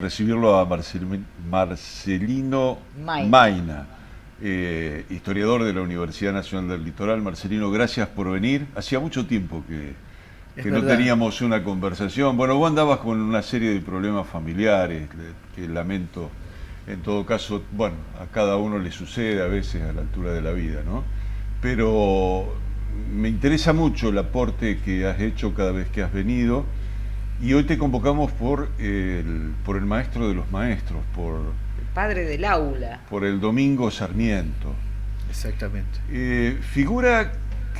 Recibirlo a Marcelino May. Maina, historiador de la Universidad Nacional del Litoral. Marcelino, gracias por venir. Hacía mucho tiempo Es que no verdad. teníamos una conversación. Bueno, vos andabas con una serie de problemas familiares que lamento. En todo caso, bueno, a cada uno le sucede a veces a la altura de la vida, ¿no? Pero me interesa mucho el aporte que has hecho cada vez que has venido. Y hoy te convocamos por el maestro de los maestros, El padre del aula. por el Domingo Sarmiento. Exactamente. Figura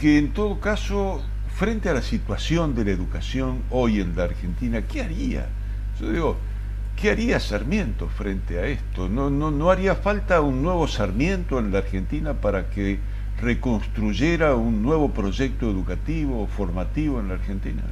que en todo caso, frente a la situación de la educación hoy en la Argentina, ¿qué haría? Yo digo, ¿qué haría Sarmiento frente a esto? ¿No haría falta un nuevo Sarmiento en la Argentina para que reconstruyera un nuevo proyecto educativo, formativo en la Argentina?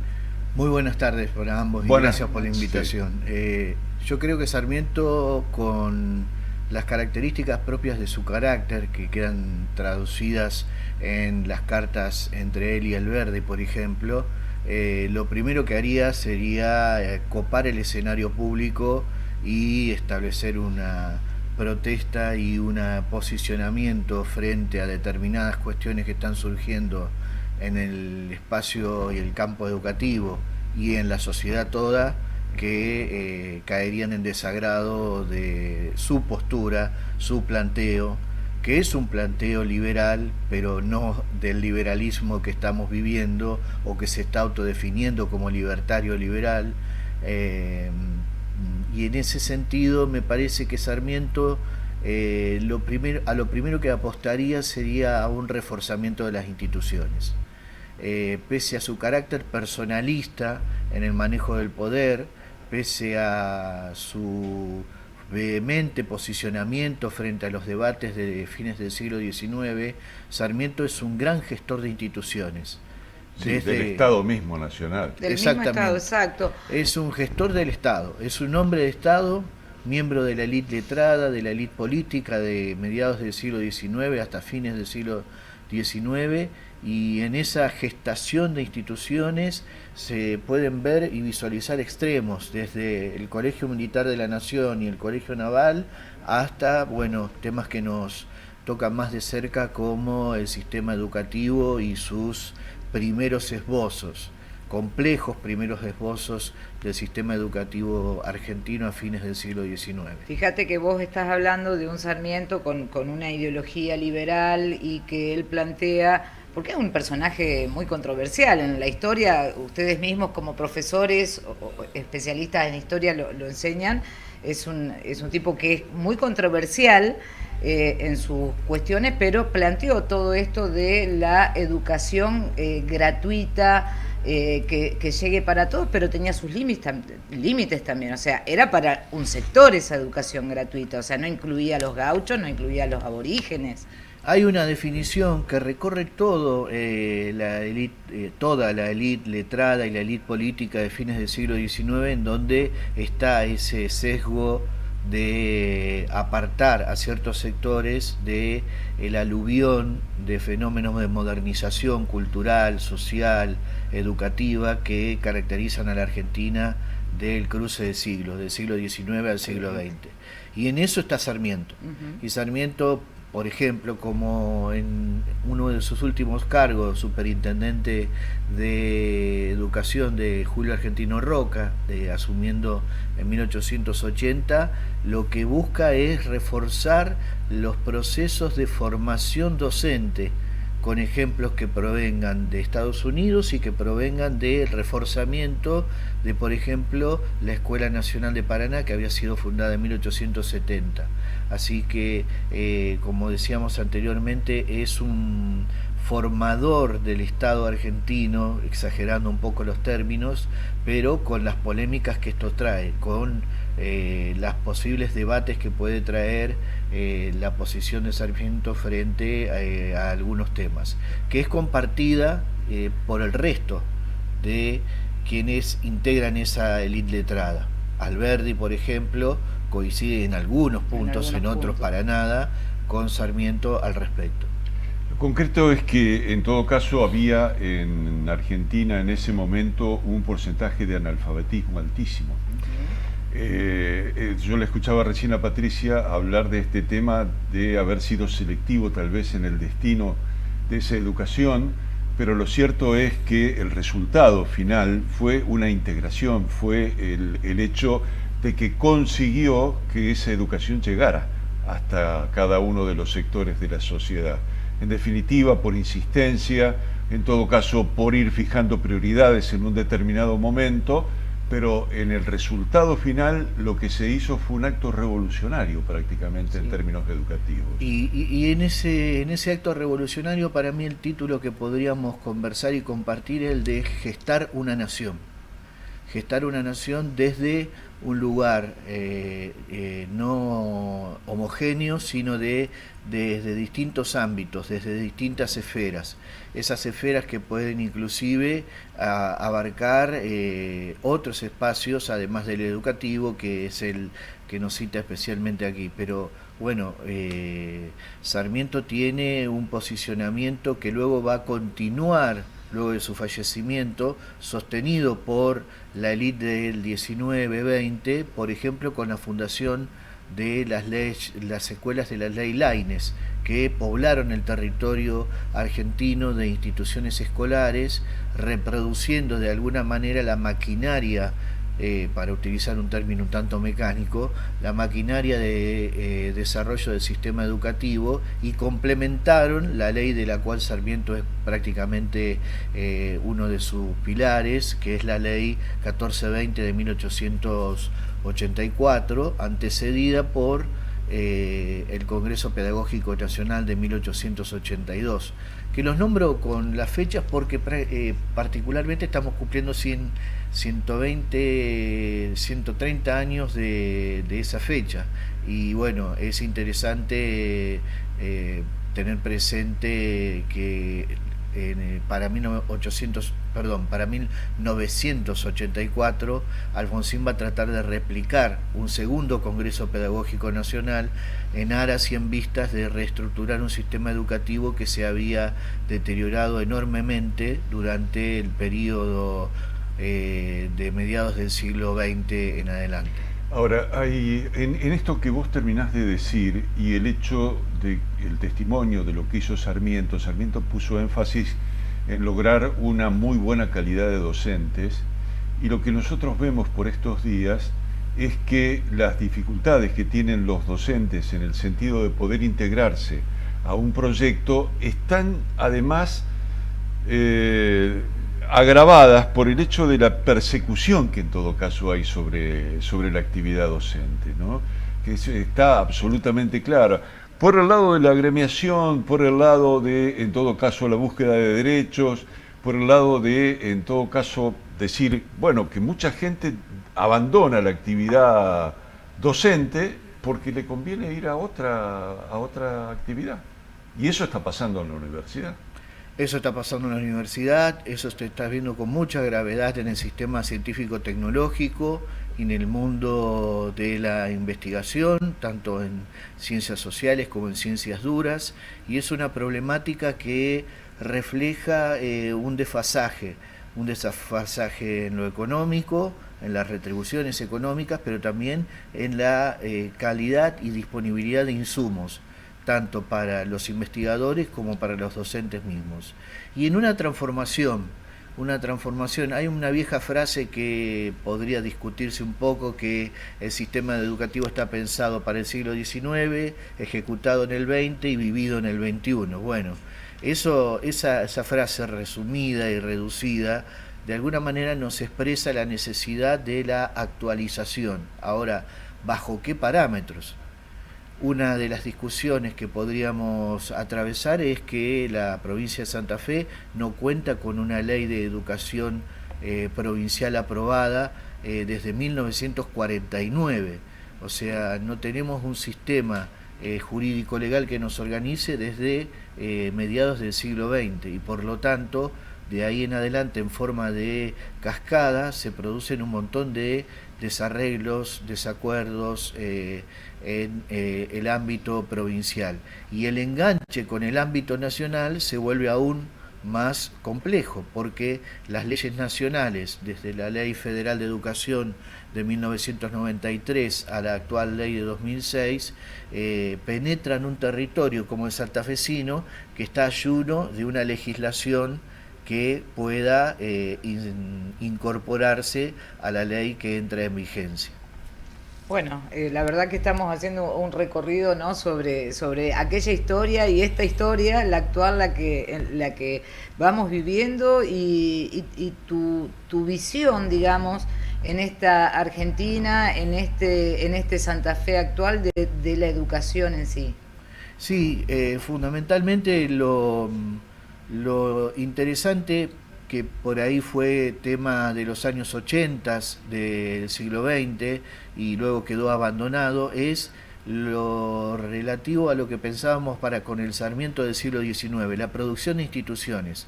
Muy buenas tardes para ambos y Buenas, gracias por la invitación. sí. Yo creo que Sarmiento, con las características propias de su carácter, que quedan traducidas en las cartas entre él y Alberdi, por ejemplo, lo primero que haría sería copar el escenario público y establecer una protesta y un posicionamiento frente a determinadas cuestiones que están surgiendo en el espacio y el campo educativo y en la sociedad toda, que caerían en desagrado de su postura, su planteo, que es un planteo liberal, pero no del liberalismo que estamos viviendo o que se está autodefiniendo como libertario liberal. Y en ese sentido me parece que Sarmiento a lo primero que apostaría sería a un reforzamiento de las instituciones. Pese a su carácter personalista en el manejo del poder, pese a su vehemente posicionamiento frente a los debates de fines del siglo XIX, Sarmiento es un gran gestor de instituciones. Sí, del Estado mismo nacional. Del mismo Estado, exacto. Es un gestor del Estado, es un hombre de Estado, miembro de la élite letrada, de la élite política de mediados del siglo XIX hasta fines del siglo XIX, y en esa gestación de instituciones se pueden ver y visualizar extremos, desde el Colegio Militar de la Nación y el Colegio Naval hasta, bueno, temas que nos tocan más de cerca como el sistema educativo y sus primeros esbozos, complejos primeros esbozos del sistema educativo argentino a fines del siglo XIX. Fíjate que vos estás hablando de un Sarmiento con una ideología liberal y que él plantea, porque es un personaje muy controversial en la historia, ustedes mismos como profesores o especialistas en historia lo enseñan, es un tipo que es muy controversial en sus cuestiones, pero planteó todo esto de la educación gratuita, que llegue para todos, pero tenía sus límites también, o sea, era para un sector esa educación gratuita, o sea, no incluía a los gauchos, no incluía a los aborígenes. Hay una definición que recorre todo la élite, toda la élite letrada y la élite política de fines del siglo XIX, en donde está ese sesgo de apartar a ciertos sectores de el aluvión de fenómenos de modernización cultural, social, educativa que caracterizan a la Argentina del cruce de siglos, del siglo XIX al siglo XX. Y en eso está Sarmiento. Y Sarmiento, por ejemplo, como en uno de sus últimos cargos, superintendente de educación de Julio Argentino Roca, asumiendo en 1880, lo que busca es reforzar los procesos de formación docente, con ejemplos que provengan de Estados Unidos y que provengan del reforzamiento de, por ejemplo, la Escuela Nacional de Paraná, que había sido fundada en 1870. Así que, como decíamos anteriormente, es un formador del Estado argentino, exagerando un poco los términos, pero con las polémicas que esto trae, con los posibles debates que puede traer la posición de Sarmiento frente a algunos temas, que es compartida por el resto de quienes integran esa élite letrada. Alberdi, por ejemplo, coincide en algunos puntos, en otros para nada, con Sarmiento al respecto. Lo concreto es que en todo caso había en Argentina en ese momento un porcentaje de analfabetismo altísimo. Yo le escuchaba recién a Patricia hablar de este tema de haber sido selectivo tal vez en el destino de esa educación, pero lo cierto es que el resultado final fue una integración, fue el hecho de que consiguió que esa educación llegara hasta cada uno de los sectores de la sociedad. En definitiva, por insistencia, en todo caso por ir fijando prioridades en un determinado momento, pero en el resultado final lo que se hizo fue un acto revolucionario prácticamente, sí, en términos educativos. Y en ese acto revolucionario, para mí el título que podríamos conversar y compartir es el de gestar una nación. Gestar una nación desde un lugar no homogéneo, sino desde distintos ámbitos, desde distintas esferas. Esas esferas que pueden inclusive abarcar otros espacios, además del educativo, que es el que nos cita especialmente aquí. Pero bueno, Sarmiento tiene un posicionamiento que luego va a continuar luego de su fallecimiento, sostenido por la élite del 19-20, por ejemplo, con la fundación de las escuelas de la ley Laínez, que poblaron el territorio argentino de instituciones escolares, reproduciendo de alguna manera la maquinaria, para utilizar un término un tanto mecánico, la maquinaria de desarrollo del sistema educativo, y complementaron la ley de la cual Sarmiento es prácticamente uno de sus pilares, que es la ley 1420 de 1884, antecedida por el Congreso Pedagógico Nacional de 1882, que los nombro con las fechas porque particularmente estamos cumpliendo 120, 130 años de esa fecha, y bueno, es interesante tener presente que para 1984 Alfonsín va a tratar de replicar un segundo Congreso Pedagógico Nacional en aras y en vistas de reestructurar un sistema educativo que se había deteriorado enormemente durante el periodo de mediados del siglo XX en adelante. Ahora, en esto que vos terminás de decir y el hecho de el testimonio de lo que hizo Sarmiento puso énfasis en lograr una muy buena calidad de docentes, y lo que nosotros vemos por estos días es que las dificultades que tienen los docentes en el sentido de poder integrarse a un proyecto están además agravadas por el hecho de la persecución que en todo caso hay sobre la actividad docente, ¿no? Que está absolutamente clara. Por el lado de la agremiación, por el lado de, en todo caso, la búsqueda de derechos, por el lado de, en todo caso, decir, bueno, que mucha gente abandona la actividad docente porque le conviene ir a otra actividad. Y eso está pasando en la universidad. Eso está pasando en la universidad, eso se está viendo con mucha gravedad en el sistema científico-tecnológico y en el mundo de la investigación, tanto en ciencias sociales como en ciencias duras, y es una problemática que refleja un desfasaje en lo económico, en las retribuciones económicas, pero también en la calidad y disponibilidad de insumos, tanto para los investigadores como para los docentes mismos. Y en una transformación, hay una vieja frase que podría discutirse un poco, que el sistema educativo está pensado para el siglo XIX, ejecutado en el XX y vivido en el XXI. Bueno, esa frase resumida y reducida de alguna manera nos expresa la necesidad de la actualización. Ahora, ¿bajo qué parámetros? Una de las discusiones que podríamos atravesar es que la provincia de Santa Fe no cuenta con una ley de educación provincial aprobada desde 1949. O sea, no tenemos un sistema jurídico legal que nos organice desde mediados del siglo XX, y por lo tanto, de ahí en adelante, en forma de cascada, se producen un montón de desarreglos, desacuerdos en el ámbito provincial, y el enganche con el ámbito nacional se vuelve aún más complejo, porque las leyes nacionales, desde la Ley Federal de Educación de 1993 a la actual ley de 2006, penetran un territorio como el santafesino que está ayuno de una legislación que pueda incorporarse a la ley que entra en vigencia. Bueno, la verdad que estamos haciendo un recorrido, ¿no?, sobre aquella historia y esta historia, la actual, la que vamos viviendo y tu visión, digamos, en esta Argentina, en este Santa Fe actual de la educación en sí. Sí, fundamentalmente lo interesante que por ahí fue tema de los años 80 del siglo XX y luego quedó abandonado, es lo relativo a lo que pensábamos para con el Sarmiento del siglo XIX, la producción de instituciones.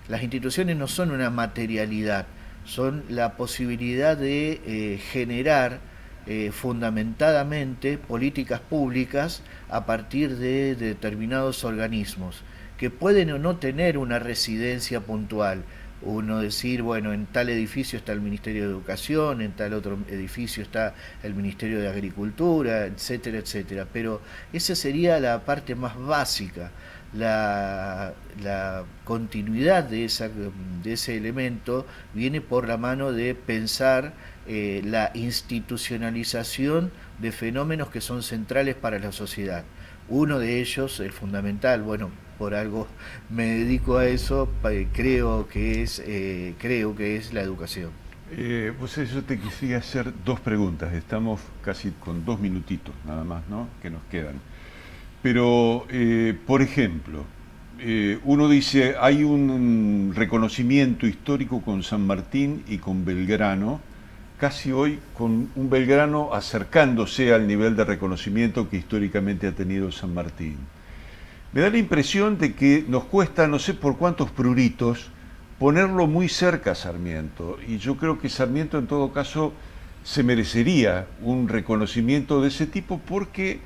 Las instituciones no son una materialidad, son la posibilidad de generar fundamentadamente políticas públicas a partir de determinados organismos que pueden o no tener una residencia puntual. Uno decir, bueno, en tal edificio está el Ministerio de Educación, en tal otro edificio está el Ministerio de Agricultura, etcétera, etcétera. Pero esa sería la parte más básica. La continuidad de ese elemento viene por la mano de pensar la institucionalización de fenómenos que son centrales para la sociedad. Uno de ellos, el fundamental, bueno, por algo me dedico a eso, creo que es la educación. Pues yo te quisiera hacer dos preguntas. Estamos casi con 2 minutitos nada más, ¿no?, que nos quedan. Pero, por ejemplo, uno dice, hay un reconocimiento histórico con San Martín y con Belgrano, casi hoy con un Belgrano acercándose al nivel de reconocimiento que históricamente ha tenido San Martín. Me da la impresión de que nos cuesta, no sé por cuántos pruritos, ponerlo muy cerca a Sarmiento. Y yo creo que Sarmiento, en todo caso, se merecería un reconocimiento de ese tipo, porque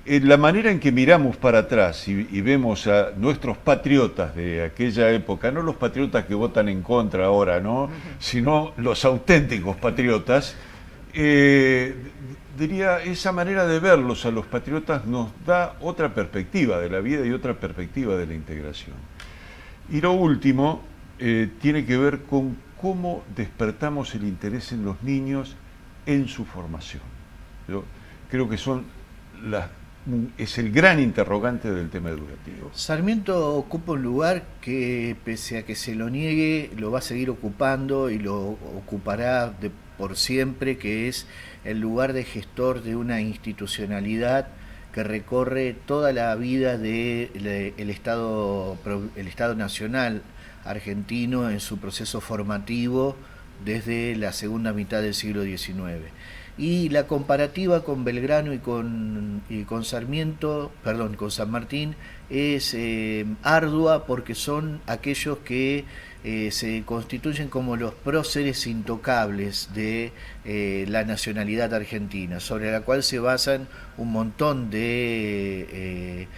la manera en que miramos para atrás y vemos a nuestros patriotas de aquella época, no los patriotas que votan en contra ahora, ¿no?, sino los auténticos patriotas, diría, esa manera de verlos a los patriotas nos da otra perspectiva de la vida y otra perspectiva de la integración. Y lo último tiene que ver con cómo despertamos el interés en los niños en su formación. Yo creo que es el gran interrogante del tema educativo. Sarmiento ocupa un lugar que, pese a que se lo niegue, lo va a seguir ocupando y lo ocupará por siempre, que es el lugar de gestor de una institucionalidad que recorre toda la vida del Estado Nacional argentino en su proceso formativo desde la segunda mitad del siglo XIX. Y la comparativa con Belgrano y con Sarmiento, perdón, con San Martín, es ardua, porque son aquellos que se constituyen como los próceres intocables de la nacionalidad argentina, sobre la cual se basan un montón de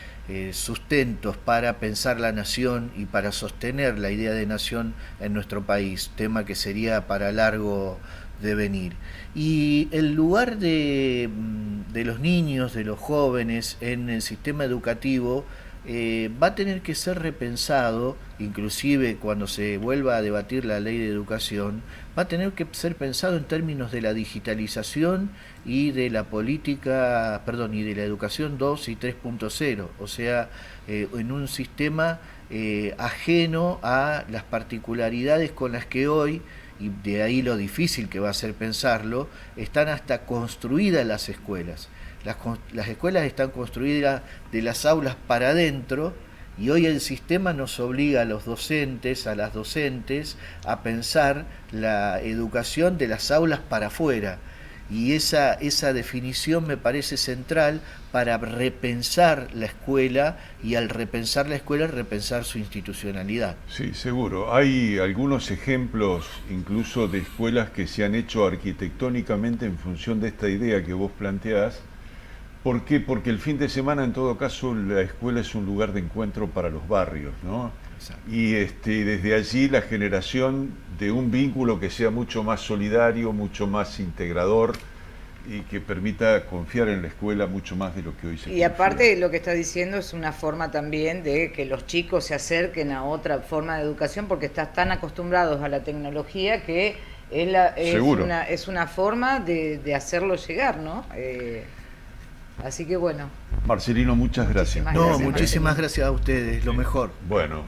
sustentos para pensar la nación y para sostener la idea de nación en nuestro país, tema que sería para largo devenir. Y el lugar de los niños, de los jóvenes en el sistema educativo va a tener que ser repensado, inclusive cuando se vuelva a debatir la ley de educación, va a tener que ser pensado en términos de la digitalización y de la política, perdón, y de la educación 2 y 3.0, o sea, en un sistema ajeno a las particularidades con las que hoy, y de ahí lo difícil que va a ser pensarlo, están hasta construidas las escuelas. Las escuelas están construidas de las aulas para adentro, y hoy el sistema nos obliga a los docentes, a las docentes, a pensar la educación de las aulas para afuera. Y esa definición me parece central para repensar la escuela, y al repensar la escuela, repensar su institucionalidad. Sí, seguro. Hay algunos ejemplos incluso de escuelas que se han hecho arquitectónicamente en función de esta idea que vos planteás. ¿Por qué? Porque el fin de semana, en todo caso, la escuela es un lugar de encuentro para los barrios, ¿no? Exacto. Y desde allí la generación de un vínculo que sea mucho más solidario, mucho más integrador y que permita confiar en la escuela mucho más de lo que hoy se Y confía. aparte lo que está diciendo es una forma también de que los chicos se acerquen a otra forma de educación porque están tan acostumbrados a la tecnología que Seguro. es una forma de hacerlo llegar, ¿no? Así que bueno. Marcelino, muchas gracias. Muchísimas No, gracias, muchísimas gracias a ustedes, lo mejor. Bueno.